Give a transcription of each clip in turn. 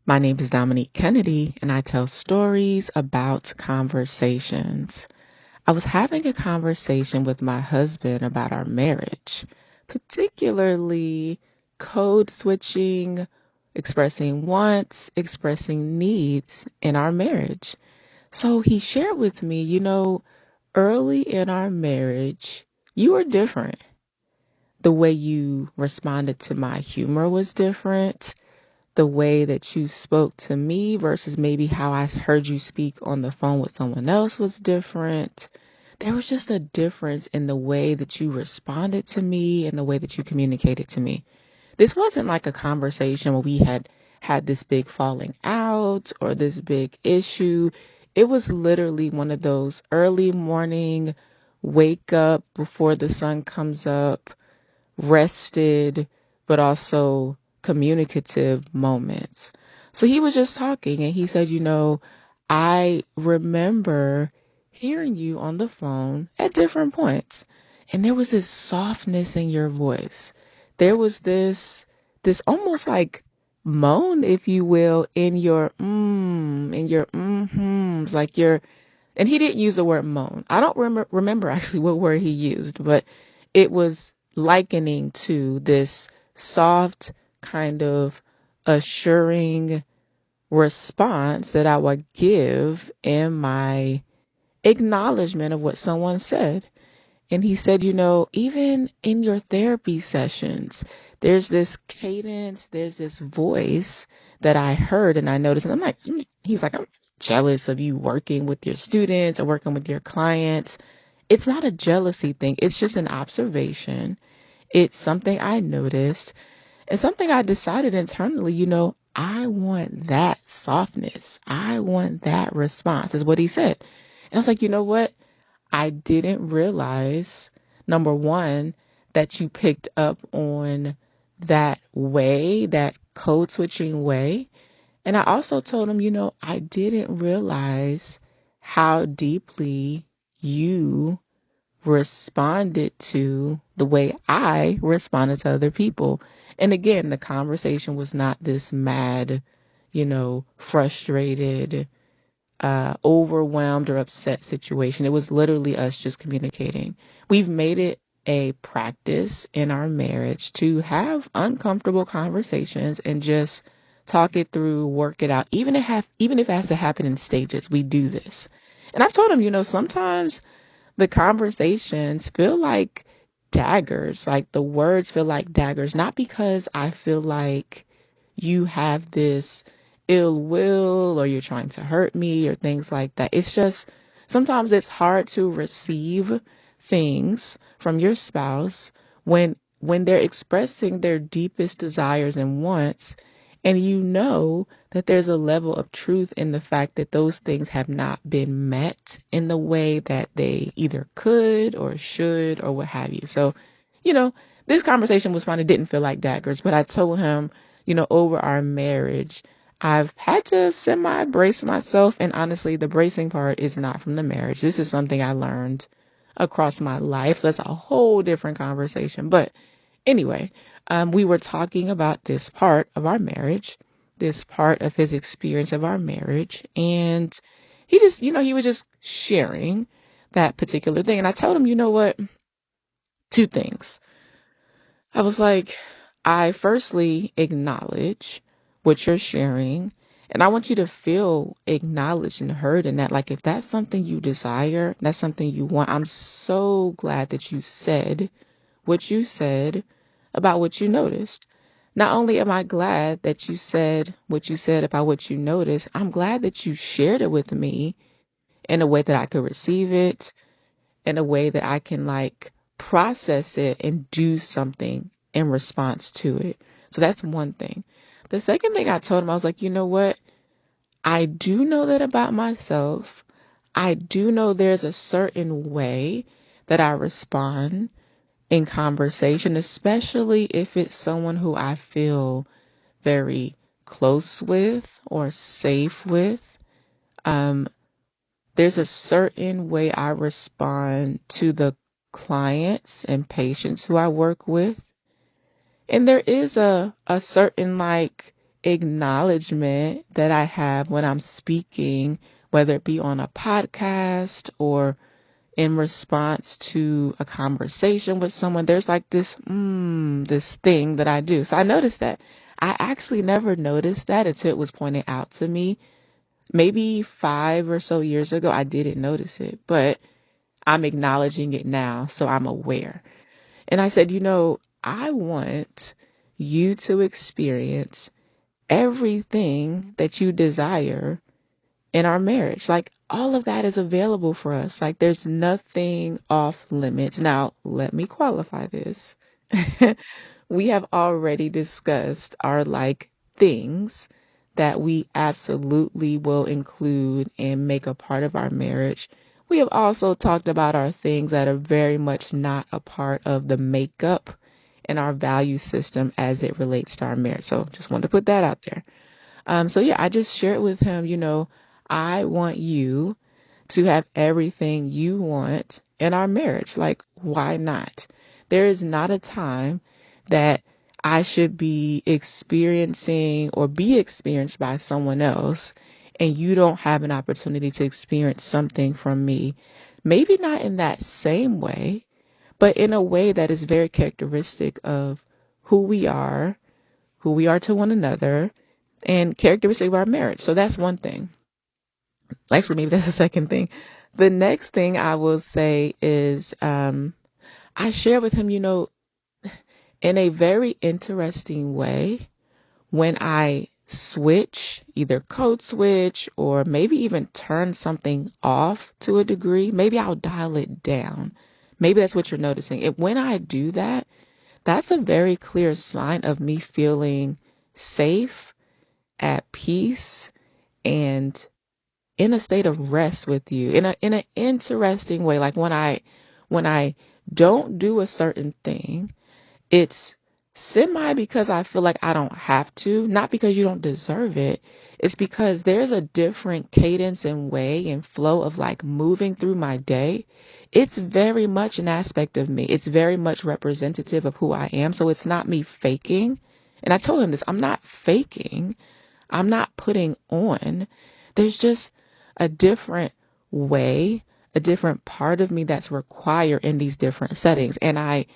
My name is Dominique Kennedy, and I tell stories about conversations. I was having a conversation with my husband about our marriage, particularly code switching, expressing wants, expressing needs in our marriage. So he shared with me, early in our marriage, you were different. The way you responded to my humor was different. The way that you spoke to me versus maybe how I heard you speak on the phone with someone else was different. There was just a difference in the way that you responded to me and the way that you communicated to me. This wasn't like a conversation where we had this big falling out or this big issue. It was literally one of those early morning, wake up before the sun comes up, rested, but also communicative moments. So he was just talking and he said, I remember hearing you on the phone at different points. And there was this softness in your voice. There was this almost like moan, if you will, in your mm-hms, like your, and he didn't use the word moan. I don't remember actually what word he used, but it was likening to this soft kind of assuring response that I would give in my acknowledgement of what someone said. And he said, even in your therapy sessions, there's this cadence, there's this voice that I heard and I noticed. And I'm like, he's like, I'm jealous of you working with your students or working with your clients. It's not a jealousy thing. It's just an observation. It's something I noticed and something I decided internally, I want that softness. I want that response is what he said. And I was like, you know what? I didn't realize, number one, that you picked up on that way, that code switching way. And I also told him, I didn't realize how deeply you responded to the way I responded to other people. And again, the conversation was not this mad, frustrated, overwhelmed or upset situation. It was literally us just communicating. We've made it a practice in our marriage to have uncomfortable conversations and just talk it through, work it out. Even if it has to happen in stages, we do this. And I've told him, sometimes the conversations feel like daggers, like the words feel like daggers, not because I feel like you have this ill will or you're trying to hurt me or things like that. It's just sometimes it's hard to receive things from your spouse when they're expressing their deepest desires and wants, and that there's a level of truth in the fact that those things have not been met in the way that they either could or should or what have you. So, this conversation was fun. It didn't feel like daggers, but I told him, over our marriage, I've had to semi-brace myself. And honestly, the bracing part is not from the marriage. This is something I learned across my life. So that's a whole different conversation. But anyway, we were talking about this part of our marriage, this part of his experience of our marriage. And he just, he was just sharing that particular thing. And I told him, you know what? Two things. I was like, I firstly acknowledge what you're sharing. And I want you to feel acknowledged and heard in that. Like, if that's something you desire, that's something you want, I'm so glad that you said what you said about what you noticed. Not only am I glad that you said what you said about what you noticed, I'm glad that you shared it with me in a way that I could receive it, in a way that I can process it and do something in response to it. So that's one thing. The second thing I told him, I was like, you know what? I do know that about myself. I do know there's a certain way that I respond in conversation, especially if it's someone who I feel very close with or safe with. There's a certain way I respond to the clients and patients who I work with. And there is a certain acknowledgement that I have when I'm speaking, whether it be on a podcast or in response to a conversation with someone, there's like this thing that I do. So I noticed that. I actually never noticed that until it was pointed out to me. Maybe 5 or so years ago, I didn't notice it, but I'm acknowledging it now, so I'm aware. And I said, I want you to experience everything that you desire in our marriage. Like all of that is available for us. Like there's nothing off limits. Now, let me qualify this. We have already discussed our like things that we absolutely will include and make a part of our marriage. We have also talked about our things that are very much not a part of the makeup and our value system as it relates to our marriage. So just wanted to put that out there. So yeah, I just shared with him, I want you to have everything you want in our marriage. Like, why not? There is not a time that I should be experiencing or be experienced by someone else and you don't have an opportunity to experience something from me. Maybe not in that same way, but in a way that is very characteristic of who we are to one another, and characteristic of our marriage. So that's one thing. Actually, maybe that's the second thing. The next thing I will say is I share with him, in a very interesting way, when I switch, either code switch or maybe even turn something off to a degree, maybe I'll dial it down. Maybe that's what you're noticing. When I do that, that's a very clear sign of me feeling safe, at peace, and in a state of rest with you in an interesting way. Like when I don't do a certain thing, it's semi because I feel like I don't have to, not because you don't deserve it. It's because there's a different cadence and way and flow of like moving through my day. It's very much an aspect of me. It's very much representative of who I am. So it's not me faking. And I told him this, I'm not faking. I'm not putting on. There's just a different way, a different part of me that's required in these different settings. And I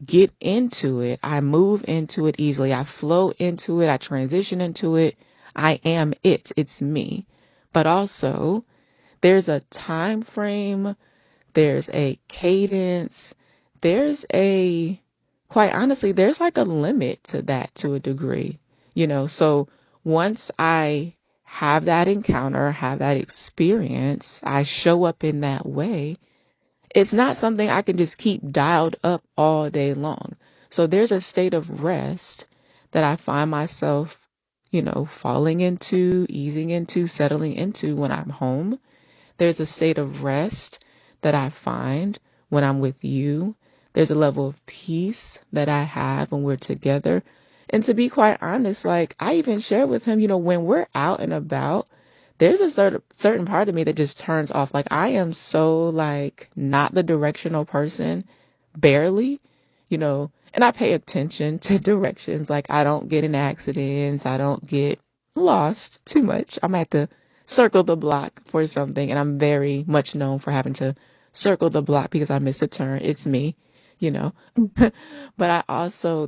get into it. I move into it easily. I flow into it. I transition into it. I am it. It's me. But also there's a time frame. There's a cadence. Quite honestly, there's like a limit to that to a degree, so once I have that encounter, have that experience, I show up in that way. It's not something I can just keep dialed up all day long. So there's a state of rest that I find myself, falling into, easing into, settling into when I'm home. There's a state of rest that I find when I'm with you. There's a level of peace that I have when we're together. And to be quite honest, like I even share with him, when we're out and about, there's a certain part of me that just turns off. Like I am so like not the directional person, barely, and I pay attention to directions. Like I don't get in accidents. I don't get lost too much. I'm at the circle the block for something, and I'm very much known for having to circle the block because I miss a turn. It's me, you know. But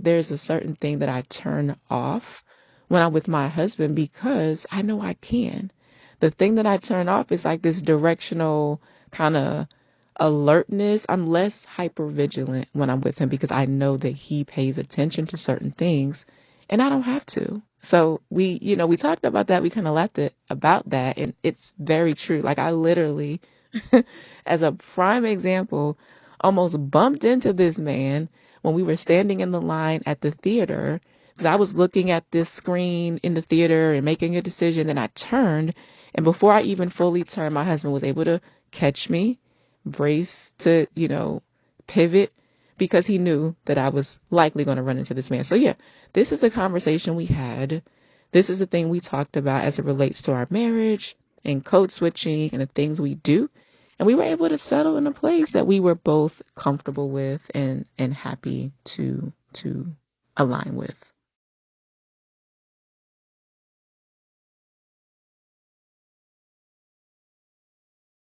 there's a certain thing that I turn off when I'm with my husband because I know I can. The thing that I turn off is like this directional kind of alertness. I'm less hyper vigilant when I'm with him because I know that he pays attention to certain things and I don't have to. So we talked about that. We kind of laughed about that. And it's very true. Like I literally, as a prime example, almost bumped into this man when we were standing in the line at the theater because I was looking at this screen in the theater and making a decision. And I turned, and before I even fully turned, my husband was able to catch me, brace to, pivot because he knew that I was likely going to run into this man. So yeah, this is the conversation we had. This is the thing we talked about as it relates to our marriage and code switching and the things we do. And we were able to settle in a place that we were both comfortable with and happy to align with.